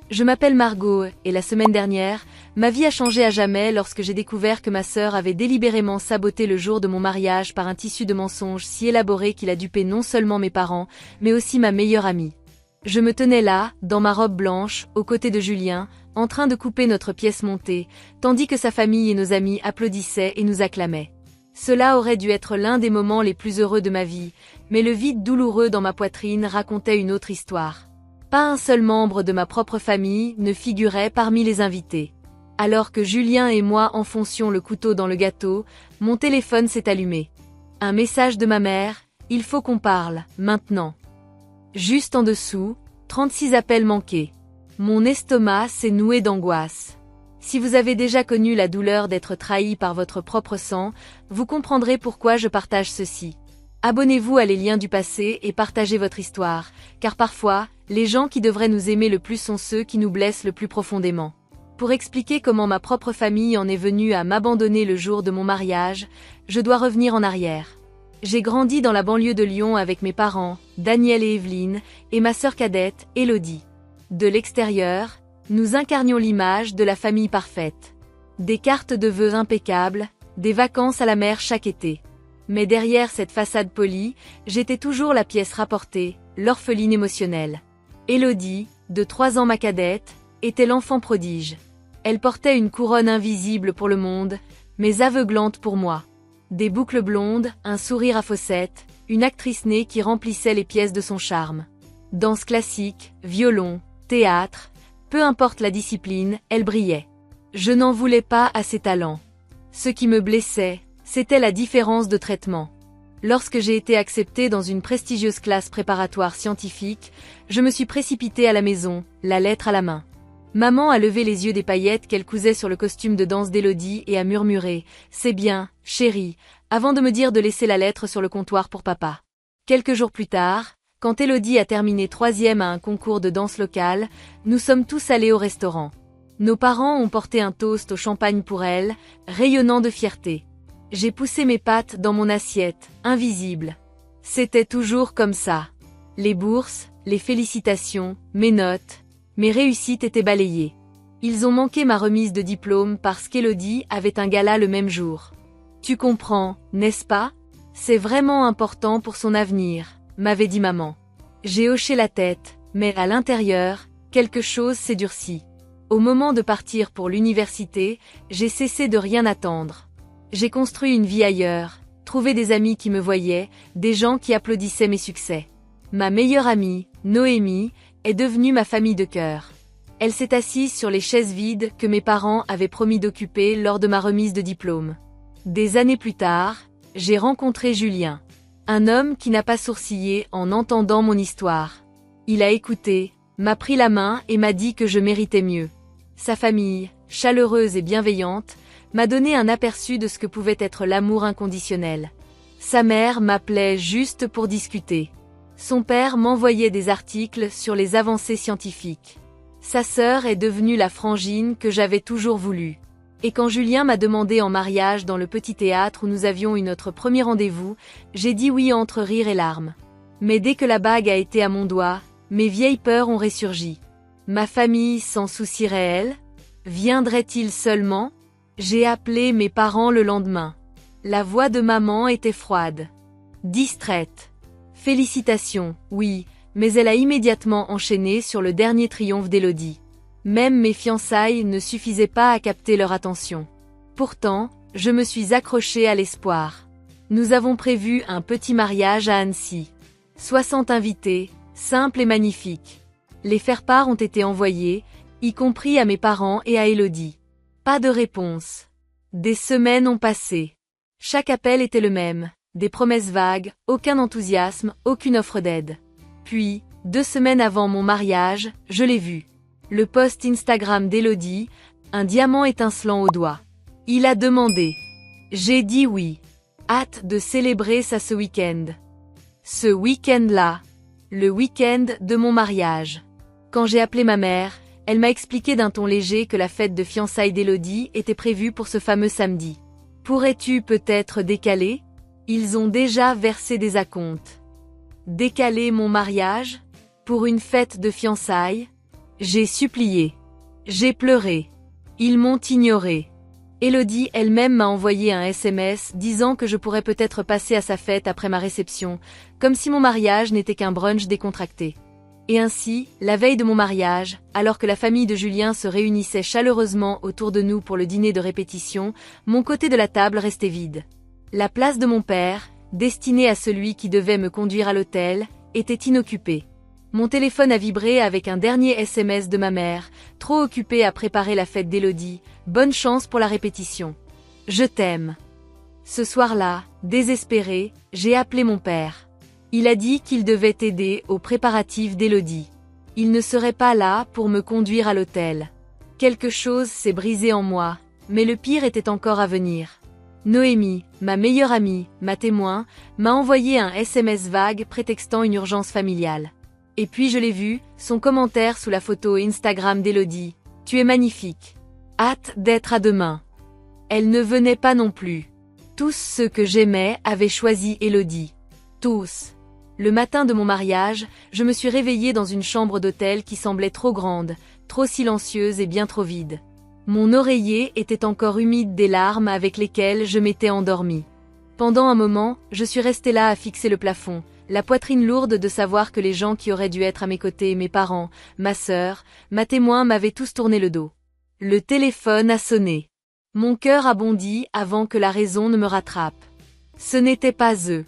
Je m'appelle Margot, et la semaine dernière, ma vie a changé à jamais lorsque j'ai découvert que ma sœur avait délibérément saboté le jour de mon mariage par un tissu de mensonges si élaboré qu'il a dupé non seulement mes parents, mais aussi ma meilleure amie. Je me tenais là, dans ma robe blanche, aux côtés de Julien, en train de couper notre pièce montée, tandis que sa famille et nos amis applaudissaient et nous acclamaient. Cela aurait dû être l'un des moments les plus heureux de ma vie, mais le vide douloureux dans ma poitrine racontait une autre histoire. Pas un seul membre de ma propre famille ne figurait parmi les invités. Alors que Julien et moi enfoncions le couteau dans le gâteau, mon téléphone s'est allumé. Un message de ma mère, il faut qu'on parle, maintenant. Juste en dessous, 36 appels manqués. Mon estomac s'est noué d'angoisse. Si vous avez déjà connu la douleur d'être trahi par votre propre sang, vous comprendrez pourquoi je partage ceci. Abonnez-vous à Les Liens du passé et partagez votre histoire, car parfois, les gens qui devraient nous aimer le plus sont ceux qui nous blessent le plus profondément. Pour expliquer comment ma propre famille en est venue à m'abandonner le jour de mon mariage, je dois revenir en arrière. J'ai grandi dans la banlieue de Lyon avec mes parents, Daniel et Evelyne, et ma sœur cadette, Élodie. De l'extérieur, nous incarnions l'image de la famille parfaite. Des cartes de vœux impeccables, des vacances à la mer chaque été. Mais derrière cette façade polie, j'étais toujours la pièce rapportée, l'orpheline émotionnelle. Élodie, de 3 ans ma cadette, était l'enfant prodige. Elle portait une couronne invisible pour le monde, mais aveuglante pour moi. Des boucles blondes, un sourire à fossettes, une actrice née qui remplissait les pièces de son charme. Danse classique, violon, théâtre, peu importe la discipline, elle brillait. Je n'en voulais pas à ses talents. Ce qui me blessait, c'était la différence de traitement. Lorsque j'ai été acceptée dans une prestigieuse classe préparatoire scientifique, je me suis précipitée à la maison, la lettre à la main. Maman a levé les yeux des paillettes qu'elle cousait sur le costume de danse d'Élodie et a murmuré « C'est bien, chérie », avant de me dire de laisser la lettre sur le comptoir pour papa. Quelques jours plus tard, quand Élodie a terminé 3e à un concours de danse locale, nous sommes tous allés au restaurant. Nos parents ont porté un toast au champagne pour elle, rayonnant de fierté. J'ai poussé mes pattes dans mon assiette, invisible. C'était toujours comme ça. Les bourses, les félicitations, mes notes, mes réussites étaient balayées. Ils ont manqué ma remise de diplôme parce qu'Élodie avait un gala le même jour. Tu comprends, n'est-ce pas? C'est vraiment important pour son avenir, m'avait dit maman. J'ai hoché la tête, mais à l'intérieur, quelque chose s'est durci. Au moment de partir pour l'université, j'ai cessé de rien attendre. J'ai construit une vie ailleurs, trouvé des amis qui me voyaient, des gens qui applaudissaient mes succès. Ma meilleure amie, Noémie, est devenue ma famille de cœur. Elle s'est assise sur les chaises vides que mes parents avaient promis d'occuper lors de ma remise de diplôme. Des années plus tard, j'ai rencontré Julien. Un homme qui n'a pas sourcillé en entendant mon histoire. Il a écouté, m'a pris la main et m'a dit que je méritais mieux. Sa famille, chaleureuse et bienveillante, m'a donné un aperçu de ce que pouvait être l'amour inconditionnel. Sa mère m'appelait juste pour discuter. Son père m'envoyait des articles sur les avancées scientifiques. Sa sœur est devenue la frangine que j'avais toujours voulu. Et quand Julien m'a demandé en mariage dans le petit théâtre où nous avions eu notre premier rendez-vous, j'ai dit oui entre rire et larmes. Mais dès que la bague a été à mon doigt, mes vieilles peurs ont ressurgi. Ma famille s'en soucierait-elle? Viendrait-il seulement? J'ai appelé mes parents le lendemain. La voix de maman était froide. Distraite. Félicitations, oui, mais elle a immédiatement enchaîné sur le dernier triomphe d'Élodie. Même mes fiançailles ne suffisaient pas à capter leur attention. Pourtant, je me suis accrochée à l'espoir. Nous avons prévu un petit mariage à Annecy. 60 invités, simple et magnifique. Les faire-part ont été envoyés, y compris à mes parents et à Élodie. Pas de réponse. Des semaines ont passé. Chaque appel était le même, des promesses vagues, aucun enthousiasme, aucune offre d'aide. Puis, 2 semaines avant mon mariage, je l'ai vu. Le post Instagram d'Élodie, un diamant étincelant au doigt. Il a demandé. J'ai dit oui. Hâte de célébrer ça ce week-end. Ce week-end-là, le week-end de mon mariage. Quand j'ai appelé ma mère, elle m'a expliqué d'un ton léger que la fête de fiançailles d'Élodie était prévue pour ce fameux samedi. Pourrais-tu peut-être décaler? Ils ont déjà versé des acomptes. Décaler mon mariage? Pour une fête de fiançailles? J'ai supplié. J'ai pleuré. Ils m'ont ignoré. Élodie elle-même m'a envoyé un SMS disant que je pourrais peut-être passer à sa fête après ma réception, comme si mon mariage n'était qu'un brunch décontracté. Et ainsi, la veille de mon mariage, alors que la famille de Julien se réunissait chaleureusement autour de nous pour le dîner de répétition, mon côté de la table restait vide. La place de mon père, destinée à celui qui devait me conduire à l'hôtel, était inoccupée. Mon téléphone a vibré avec un dernier SMS de ma mère, trop occupée à préparer la fête d'Élodie. Bonne chance pour la répétition. Je t'aime. Ce soir-là, désespérée, j'ai appelé mon père. Il a dit qu'il devait aider aux préparatifs d'Élodie. Il ne serait pas là pour me conduire à l'hôtel. Quelque chose s'est brisé en moi, mais le pire était encore à venir. Noémie, ma meilleure amie, ma témoin, m'a envoyé un SMS vague prétextant une urgence familiale. Et puis je l'ai vu, son commentaire sous la photo Instagram d'Élodie. Tu es magnifique. Hâte d'être à demain. Elle ne venait pas non plus. Tous ceux que j'aimais avaient choisi Élodie. Tous. Le matin de mon mariage, je me suis réveillée dans une chambre d'hôtel qui semblait trop grande, trop silencieuse et bien trop vide. Mon oreiller était encore humide des larmes avec lesquelles je m'étais endormie. Pendant un moment, je suis restée là à fixer le plafond, la poitrine lourde de savoir que les gens qui auraient dû être à mes côtés, mes parents, ma sœur, ma témoin m'avaient tous tourné le dos. Le téléphone a sonné. Mon cœur a bondi avant que la raison ne me rattrape. Ce n'était pas eux.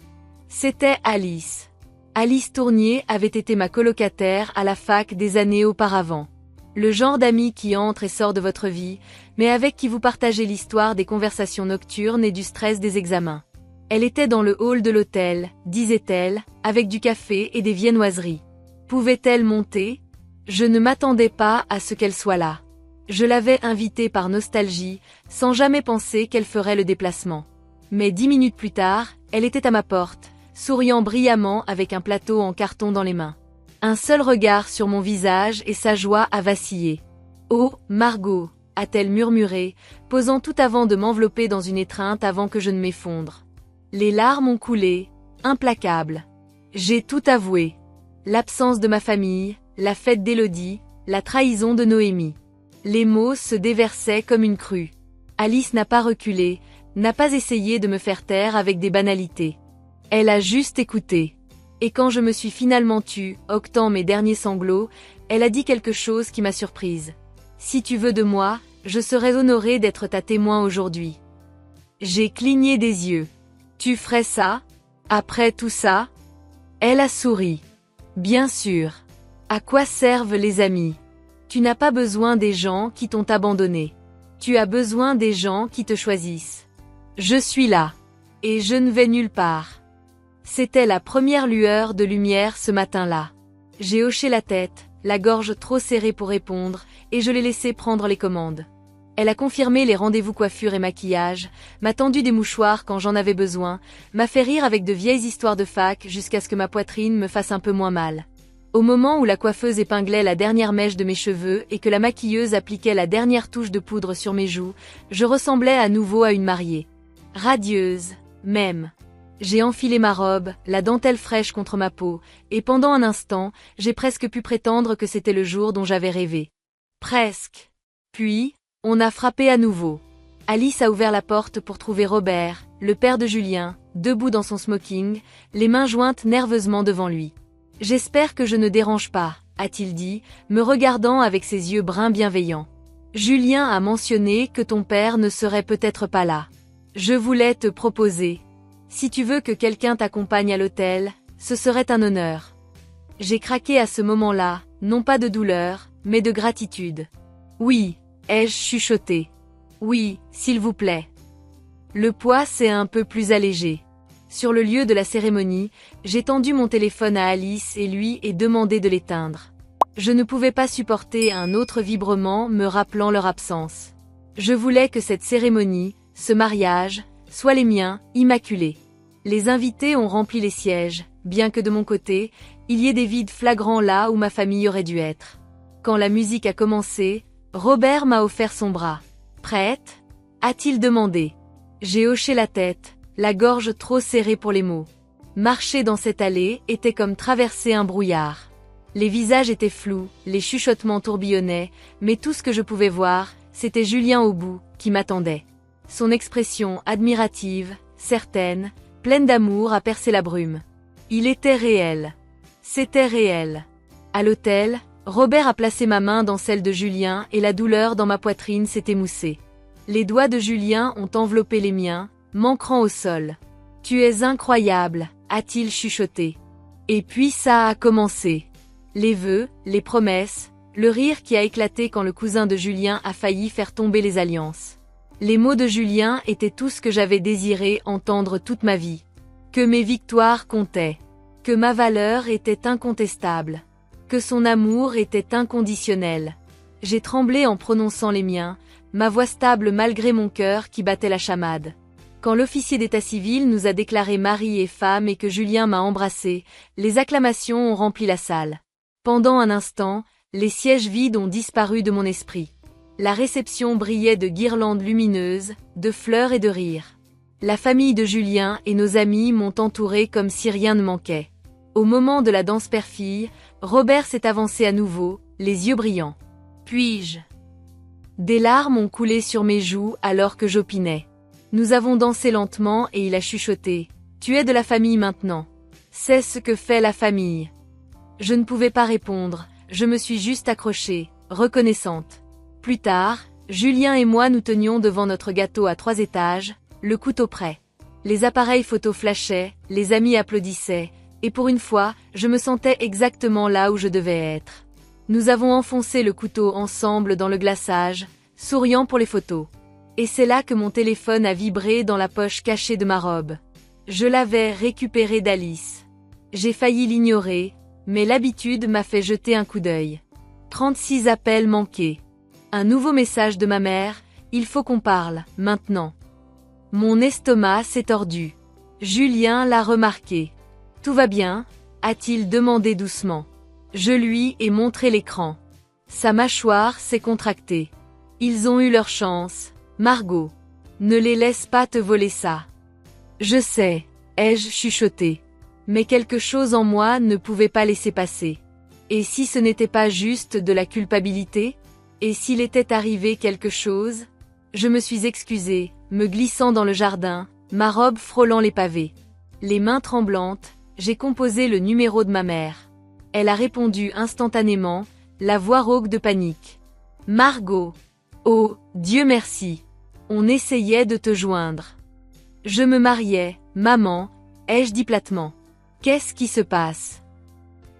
C'était Alice. Alice Tournier avait été ma colocataire à la fac des années auparavant. Le genre d'ami qui entre et sort de votre vie, mais avec qui vous partagez l'histoire des conversations nocturnes et du stress des examens. Elle était dans le hall de l'hôtel, disait-elle, avec du café et des viennoiseries. Pouvait-elle monter? Je ne m'attendais pas à ce qu'elle soit là. Je l'avais invitée par nostalgie, sans jamais penser qu'elle ferait le déplacement. Mais 10 minutes plus tard, elle était à ma porte, souriant brillamment avec un plateau en carton dans les mains. Un seul regard sur mon visage et sa joie a vacillé. « Oh, Margot !» a-t-elle murmuré, posant tout avant de m'envelopper dans une étreinte avant que je ne m'effondre. Les larmes ont coulé, implacables. J'ai tout avoué. L'absence de ma famille, la fête d'Élodie, la trahison de Noémie. Les mots se déversaient comme une crue. Alice n'a pas reculé, n'a pas essayé de me faire taire avec des banalités. Elle a juste écouté. Et quand je me suis finalement tue, octant mes derniers sanglots, elle a dit quelque chose qui m'a surprise. « Si tu veux de moi, je serais honorée d'être ta témoin aujourd'hui. » J'ai cligné des yeux. « Tu ferais ça? Après tout ça ?» Elle a souri. « Bien sûr. À quoi servent les amis? Tu n'as pas besoin des gens qui t'ont abandonné. Tu as besoin des gens qui te choisissent. Je suis là. Et je ne vais nulle part. » C'était la première lueur de lumière ce matin-là. J'ai hoché la tête, la gorge trop serrée pour répondre, et je l'ai laissé prendre les commandes. Elle a confirmé les rendez-vous coiffure et maquillage, m'a tendu des mouchoirs quand j'en avais besoin, m'a fait rire avec de vieilles histoires de fac jusqu'à ce que ma poitrine me fasse un peu moins mal. Au moment où la coiffeuse épinglait la dernière mèche de mes cheveux et que la maquilleuse appliquait la dernière touche de poudre sur mes joues, je ressemblais à nouveau à une mariée. Radieuse, même. J'ai enfilé ma robe, la dentelle fraîche contre ma peau, et pendant un instant, j'ai presque pu prétendre que c'était le jour dont j'avais rêvé. Presque. Puis, on a frappé à nouveau. Alice a ouvert la porte pour trouver Robert, le père de Julien, debout dans son smoking, les mains jointes nerveusement devant lui. « J'espère que je ne dérange pas », a-t-il dit, me regardant avec ses yeux bruns bienveillants. « Julien a mentionné que ton père ne serait peut-être pas là. Je voulais te proposer. Si tu veux que quelqu'un t'accompagne à l'hôtel, ce serait un honneur. » J'ai craqué à ce moment-là, non pas de douleur, mais de gratitude. « Oui », ai-je chuchoté. « Oui, s'il vous plaît. » Le poids s'est un peu plus allégé. Sur le lieu de la cérémonie, j'ai tendu mon téléphone à Alice et lui ai demandé de l'éteindre. Je ne pouvais pas supporter un autre vibrement me rappelant leur absence. Je voulais que cette cérémonie, ce mariage, soient les miens, immaculés. Les invités ont rempli les sièges, bien que de mon côté, il y ait des vides flagrants là où ma famille aurait dû être. Quand la musique a commencé, Robert m'a offert son bras. « Prête ?» a-t-il demandé. J'ai hoché la tête, la gorge trop serrée pour les mots. Marcher dans cette allée était comme traverser un brouillard. Les visages étaient flous, les chuchotements tourbillonnaient, mais tout ce que je pouvais voir, c'était Julien au bout, qui m'attendait. Son expression admirative, certaine, pleine d'amour a percé la brume. Il était réel. C'était réel. À l'hôtel, Robert a placé ma main dans celle de Julien et la douleur dans ma poitrine s'est émoussée. Les doigts de Julien ont enveloppé les miens, m'ancrant au sol. « Tu es incroyable », a-t-il chuchoté. Et puis ça a commencé. Les vœux, les promesses, le rire qui a éclaté quand le cousin de Julien a failli faire tomber les alliances. Les mots de Julien étaient tout ce que j'avais désiré entendre toute ma vie. Que mes victoires comptaient. Que ma valeur était incontestable. Que son amour était inconditionnel. J'ai tremblé en prononçant les miens, ma voix stable malgré mon cœur qui battait la chamade. Quand l'officier d'état civil nous a déclarés mari et femme et que Julien m'a embrassé, les acclamations ont rempli la salle. Pendant un instant, les sièges vides ont disparu de mon esprit. La réception brillait de guirlandes lumineuses, de fleurs et de rires. La famille de Julien et nos amis m'ont entouré comme si rien ne manquait. Au moment de la danse père-fille, Robert s'est avancé à nouveau, les yeux brillants. Puis-je ? Des larmes ont coulé sur mes joues alors que j'opinais. Nous avons dansé lentement et il a chuchoté. « Tu es de la famille maintenant. C'est ce que fait la famille. » Je ne pouvais pas répondre, je me suis juste accrochée, reconnaissante. Plus tard, Julien et moi nous tenions devant notre gâteau à 3 étages, le couteau prêt. Les appareils photo flashaient, les amis applaudissaient, et pour une fois, je me sentais exactement là où je devais être. Nous avons enfoncé le couteau ensemble dans le glaçage, souriant pour les photos. Et c'est là que mon téléphone a vibré dans la poche cachée de ma robe. Je l'avais récupéré d'Alice. J'ai failli l'ignorer, mais l'habitude m'a fait jeter un coup d'œil. 36 appels manqués. Un nouveau message de ma mère, il faut qu'on parle, maintenant. Mon estomac s'est tordu. Julien l'a remarqué. Tout va bien ? A-t-il demandé doucement. Je lui ai montré l'écran. Sa mâchoire s'est contractée. Ils ont eu leur chance. Margot. Ne les laisse pas te voler ça. Je sais, ai-je chuchoté. Mais quelque chose en moi ne pouvait pas laisser passer. Et si ce n'était pas juste de la culpabilité ? Et s'il était arrivé quelque chose ? Je me suis excusée, me glissant dans le jardin, ma robe frôlant les pavés. Les mains tremblantes, j'ai composé le numéro de ma mère. Elle a répondu instantanément, la voix rauque de panique. Margot. Oh, Dieu merci. On essayait de te joindre. Je me mariais, maman, ai-je dit platement. Qu'est-ce qui se passe ?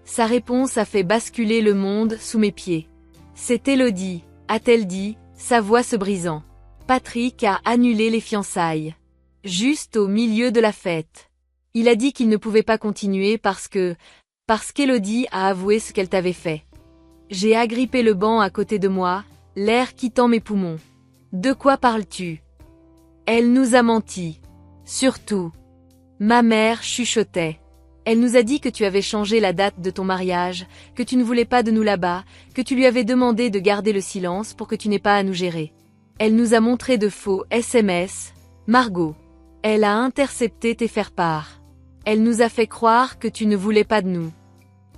Sa réponse a fait basculer le monde sous mes pieds. C'est Élodie, a-t-elle dit, sa voix se brisant. Patrick a annulé les fiançailles. Juste au milieu de la fête. Il a dit qu'il ne pouvait pas continuer parce qu'Élodie a avoué ce qu'elle t'avait fait. J'ai agrippé le banc à côté de moi, l'air quittant mes poumons. De quoi parles-tu ? Elle nous a menti. Surtout. Ma mère chuchotait. Elle nous a dit que tu avais changé la date de ton mariage, que tu ne voulais pas de nous là-bas, que tu lui avais demandé de garder le silence pour que tu n'aies pas à nous gérer. Elle nous a montré de faux SMS. Margot. Elle a intercepté tes faire-part. Elle nous a fait croire que tu ne voulais pas de nous.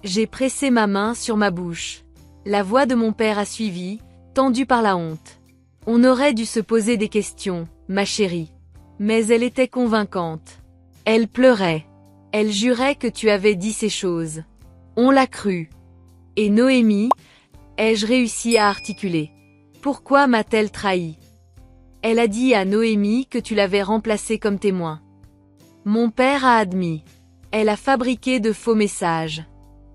J'ai pressé ma main sur ma bouche. La voix de mon père a suivi, tendue par la honte. On aurait dû se poser des questions, ma chérie. Mais elle était convaincante. Elle pleurait. Elle jurait que tu avais dit ces choses. On l'a cru. Et Noémie, ai-je réussi à articuler. Pourquoi m'a-t-elle trahi ? Elle a dit à Noémie que tu l'avais remplacée comme témoin. Mon père a admis. Elle a fabriqué de faux messages.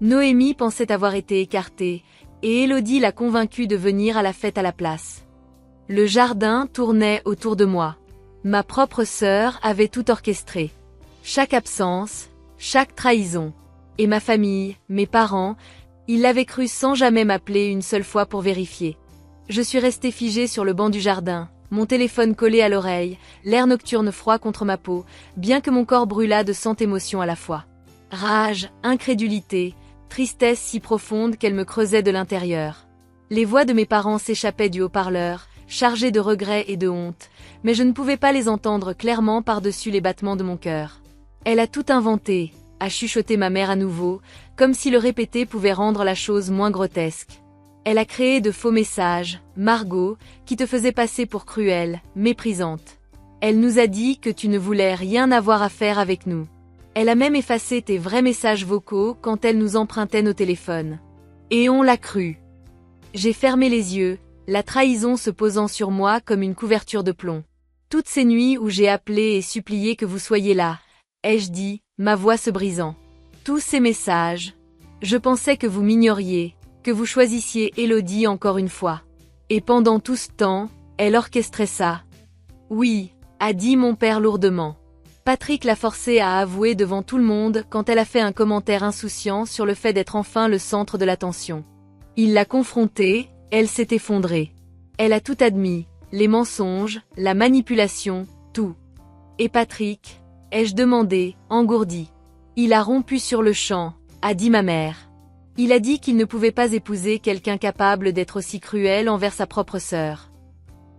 Noémie pensait avoir été écartée, et Élodie l'a convaincue de venir à la fête à la place. Le jardin tournait autour de moi. Ma propre sœur avait tout orchestré. Chaque absence, chaque trahison. Et ma famille, mes parents, ils l'avaient cru sans jamais m'appeler une seule fois pour vérifier. Je suis restée figée sur le banc du jardin, mon téléphone collé à l'oreille, l'air nocturne froid contre ma peau, bien que mon corps brûlât de 100 émotions à la fois. Rage, incrédulité, tristesse si profonde qu'elle me creusait de l'intérieur. Les voix de mes parents s'échappaient du haut-parleur, chargées de regrets et de honte, mais je ne pouvais pas les entendre clairement par-dessus les battements de mon cœur. Elle a tout inventé, a chuchoté ma mère à nouveau, comme si le répéter pouvait rendre la chose moins grotesque. Elle a créé de faux messages, Margot, qui te faisaient passer pour cruelle, méprisante. Elle nous a dit que tu ne voulais rien avoir à faire avec nous. Elle a même effacé tes vrais messages vocaux quand elle nous empruntait nos téléphones. Et on l'a cru. J'ai fermé les yeux, la trahison se posant sur moi comme une couverture de plomb. Toutes ces nuits où j'ai appelé et supplié que vous soyez là, ai-je dit, ma voix se brisant. Tous ces messages. Je pensais que vous m'ignoriez, que vous choisissiez Élodie encore une fois. Et pendant tout ce temps, elle orchestrait ça. Oui, a dit mon père lourdement. Patrick l'a forcée à avouer devant tout le monde quand elle a fait un commentaire insouciant sur le fait d'être enfin le centre de l'attention. Il l'a confrontée, elle s'est effondrée. Elle a tout admis, les mensonges, la manipulation, tout. Et Patrick, ai-je demandé, engourdi. Il a rompu sur le champ, a dit ma mère. Il a dit qu'il ne pouvait pas épouser quelqu'un capable d'être aussi cruel envers sa propre sœur.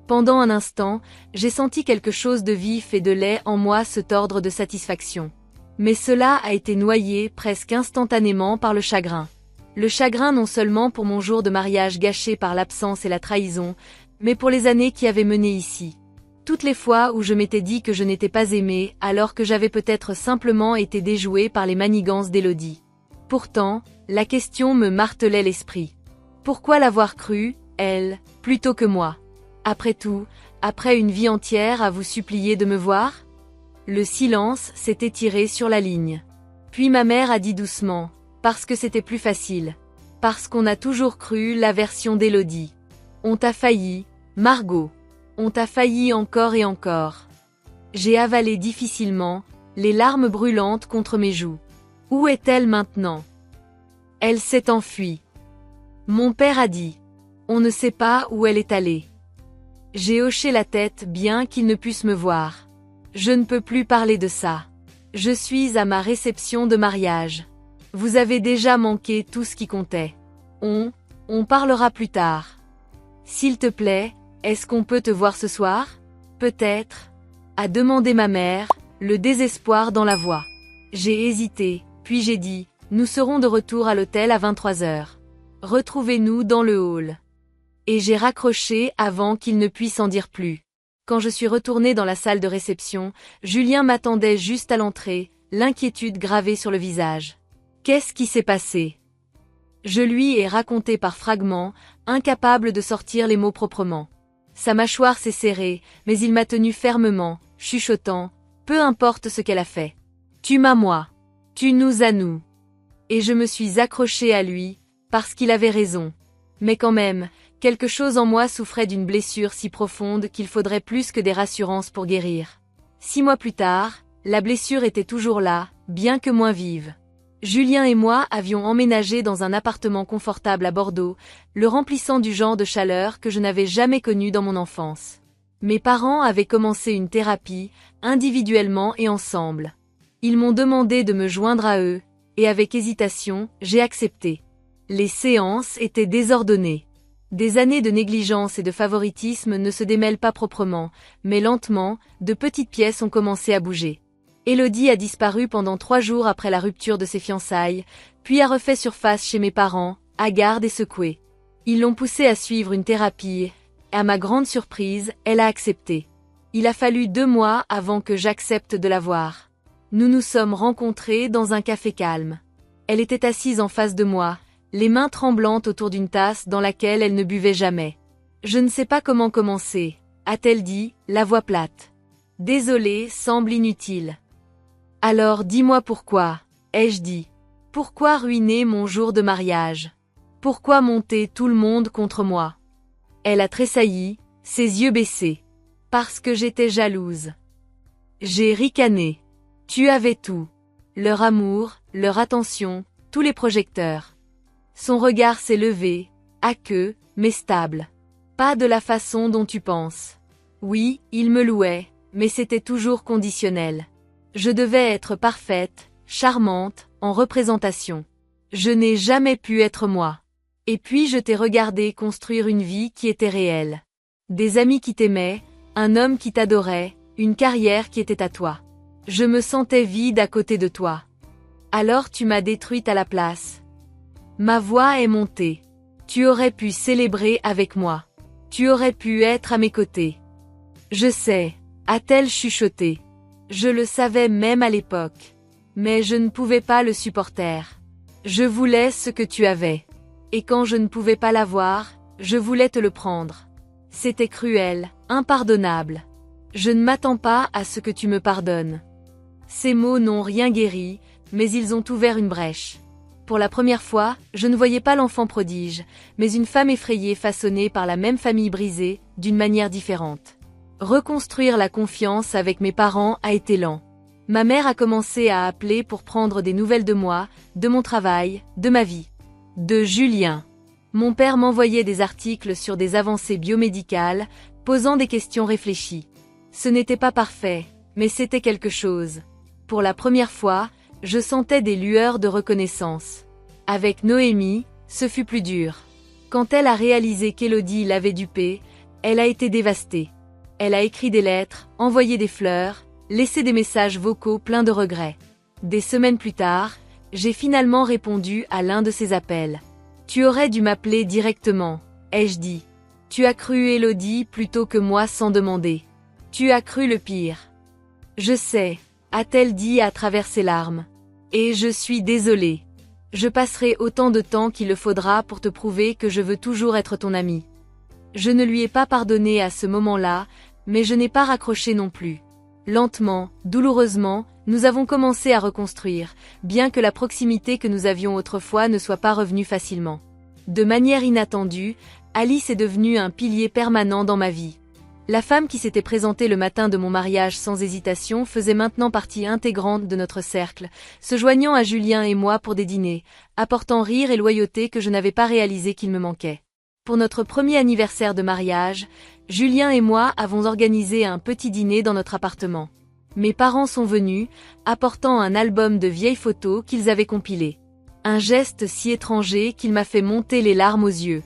Pendant un instant, j'ai senti quelque chose de vif et de laid en moi se tordre de satisfaction. Mais cela a été noyé presque instantanément par le chagrin. Le chagrin non seulement pour mon jour de mariage gâché par l'absence et la trahison, mais pour les années qui avaient mené ici. Toutes les fois où je m'étais dit que je n'étais pas aimée alors que j'avais peut-être simplement été déjouée par les manigances d'Élodie. Pourtant, la question me martelait l'esprit. Pourquoi l'avoir crue, elle, plutôt que moi? Après tout, après une vie entière à vous supplier de me voir? Le silence s'est étiré sur la ligne. Puis ma mère a dit doucement, parce que c'était plus facile. Parce qu'on a toujours cru la version d'Élodie. On t'a failli, Margot. On t'a failli encore et encore. J'ai avalé difficilement, les larmes brûlantes contre mes joues. Où est-elle maintenant? Elle s'est enfuie. Mon père a dit. On ne sait pas où elle est allée. J'ai hoché la tête bien qu'il ne puisse me voir. Je ne peux plus parler de ça. Je suis à ma réception de mariage. Vous avez déjà manqué tout ce qui comptait. On parlera plus tard. S'il te plaît, est-ce qu'on peut te voir ce soir? Peut-être, a demandé ma mère, le désespoir dans la voix. J'ai hésité, puis j'ai dit, nous serons de retour à l'hôtel à 23 heures. Retrouvez-nous dans le hall. Et j'ai raccroché avant qu'il ne puisse en dire plus. Quand je suis retournée dans la salle de réception, Julien m'attendait juste à l'entrée, l'inquiétude gravée sur le visage. Qu'est-ce qui s'est passé? Je lui ai raconté par fragments, incapable de sortir les mots proprement. Sa mâchoire s'est serrée, mais il m'a tenu fermement, chuchotant, peu importe ce qu'elle a fait. Tu m'as moi. Tu nous as nous. Et je me suis accrochée à lui, parce qu'il avait raison. Mais quand même, quelque chose en moi souffrait d'une blessure si profonde qu'il faudrait plus que des rassurances pour guérir. 6 mois plus tard, la blessure était toujours là, bien que moins vive. Julien et moi avions emménagé dans un appartement confortable à Bordeaux, le remplissant du genre de chaleur que je n'avais jamais connu dans mon enfance. Mes parents avaient commencé une thérapie, individuellement et ensemble. Ils m'ont demandé de me joindre à eux, et avec hésitation, j'ai accepté. Les séances étaient désordonnées. Des années de négligence et de favoritisme ne se démêlent pas proprement, mais lentement, de petites pièces ont commencé à bouger. Élodie a disparu pendant 3 jours après la rupture de ses fiançailles, puis a refait surface chez mes parents, hagarde et secouée. Ils l'ont poussée à suivre une thérapie, et à ma grande surprise, elle a accepté. Il a fallu 2 mois avant que j'accepte de la voir. Nous nous sommes rencontrés dans un café calme. Elle était assise en face de moi, les mains tremblantes autour d'une tasse dans laquelle elle ne buvait jamais. Je ne sais pas comment commencer, a-t-elle dit, la voix plate. Désolée semble inutile. Alors dis-moi pourquoi, ai-je dit. Pourquoi ruiner mon jour de mariage? Pourquoi monter tout le monde contre moi? Elle a tressailli, ses yeux baissés. Parce que j'étais jalouse. J'ai ricané. Tu avais tout. Leur amour, leur attention, tous les projecteurs. Son regard s'est levé, aqueux, mais stable. Pas de la façon dont tu penses. Oui, il me louait, mais c'était toujours conditionnel. Je devais être parfaite, charmante, en représentation. Je n'ai jamais pu être moi. Et puis je t'ai regardé construire une vie qui était réelle. Des amis qui t'aimaient, un homme qui t'adorait, une carrière qui était à toi. Je me sentais vide à côté de toi. Alors tu m'as détruite à la place. Ma voix est montée. Tu aurais pu célébrer avec moi. Tu aurais pu être à mes côtés. Je sais, a-t-elle chuchoté. Je le savais même à l'époque. Mais je ne pouvais pas le supporter. Je voulais ce que tu avais. Et quand je ne pouvais pas l'avoir, je voulais te le prendre. C'était cruel, impardonnable. Je ne m'attends pas à ce que tu me pardonnes. Ces mots n'ont rien guéri, mais ils ont ouvert une brèche. Pour la première fois, je ne voyais pas l'enfant prodige, mais une femme effrayée façonnée par la même famille brisée, d'une manière différente. Reconstruire la confiance avec mes parents a été lent. Ma mère a commencé à appeler pour prendre des nouvelles de moi, de mon travail, de ma vie. De Julien. Mon père m'envoyait des articles sur des avancées biomédicales, posant des questions réfléchies. Ce n'était pas parfait, mais c'était quelque chose. Pour la première fois, je sentais des lueurs de reconnaissance. Avec Noémie, ce fut plus dur. Quand elle a réalisé qu'Élodie l'avait dupée, elle a été dévastée. Elle a écrit des lettres, envoyé des fleurs, laissé des messages vocaux pleins de regrets. Des semaines plus tard, j'ai finalement répondu à l'un de ses appels. Tu aurais dû m'appeler directement, ai-je dit. Tu as cru Élodie plutôt que moi sans demander. Tu as cru le pire. Je sais, a-t-elle dit à travers ses larmes. Et je suis désolée. Je passerai autant de temps qu'il le faudra pour te prouver que je veux toujours être ton amie. Je ne lui ai pas pardonné à ce moment-là, mais je n'ai pas raccroché non plus. Lentement, douloureusement, nous avons commencé à reconstruire, bien que la proximité que nous avions autrefois ne soit pas revenue facilement. De manière inattendue, Alice est devenue un pilier permanent dans ma vie. La femme qui s'était présentée le matin de mon mariage sans hésitation faisait maintenant partie intégrante de notre cercle, se joignant à Julien et moi pour des dîners, apportant rire et loyauté que je n'avais pas réalisé qu'il me manquait. Pour notre premier anniversaire de mariage, Julien et moi avons organisé un petit dîner dans notre appartement. Mes parents sont venus, apportant un album de vieilles photos qu'ils avaient compilées. Un geste si étranger qu'il m'a fait monter les larmes aux yeux.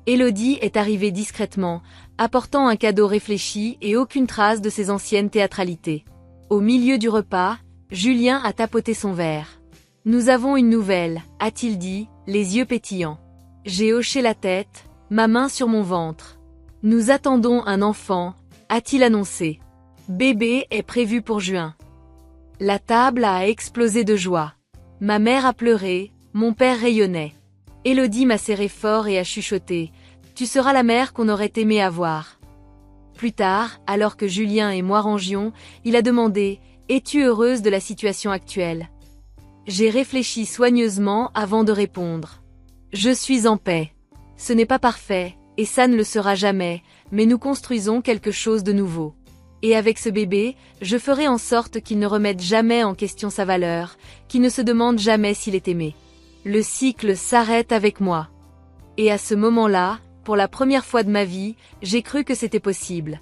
Élodie est arrivée discrètement, apportant un cadeau réfléchi et aucune trace de ses anciennes théâtralités. Au milieu du repas, Julien a tapoté son verre. « Nous avons une nouvelle », a-t-il dit, les yeux pétillants. J'ai hoché la tête, ma main sur mon ventre. « Nous attendons un enfant », a-t-il annoncé. Bébé est prévu pour juin. La table a explosé de joie. Ma mère a pleuré, mon père rayonnait. Élodie m'a serré fort et a chuchoté. Tu seras la mère qu'on aurait aimé avoir. Plus tard, alors que Julien et moi rangions, il a demandé « Es-tu heureuse de la situation actuelle ?» J'ai réfléchi soigneusement avant de répondre. Je suis en paix. Ce n'est pas parfait, et ça ne le sera jamais, mais nous construisons quelque chose de nouveau. Et avec ce bébé, je ferai en sorte qu'il ne remette jamais en question sa valeur, qu'il ne se demande jamais s'il est aimé. Le cycle s'arrête avec moi. Et à ce moment-là, pour la première fois de ma vie, j'ai cru que c'était possible.